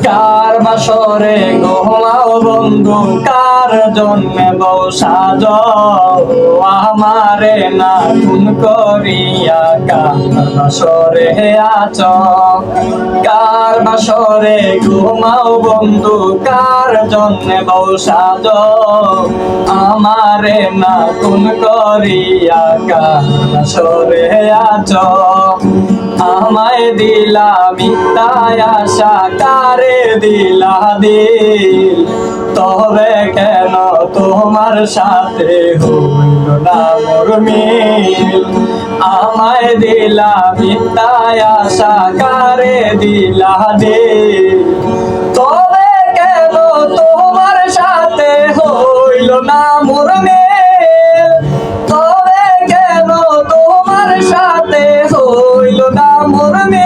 কার বাসরে ঘুমাও বন্ধু, কার জন্মে বউ সাজ, আমারে না খুন করিয়া কার বাসরে আছ। কার বাসরে ঘুমাও বন্ধু, কার জন্মে বউ সাজ, আমারে না খুন করিয়া কার বাসরে আছ। আমায় দিলা মিথ্যায় আশা, কারে দিলা দিল, তবে কেন তোমার সাথে হইল না মোর মিল। আমায় দিলা মিথ্যায় আশা, কারে দিলা দিল, তবে কেন তোমার সাথে হইল না মোর মিল। তবে কেন তোমার সাথে হইল না মোর মিল।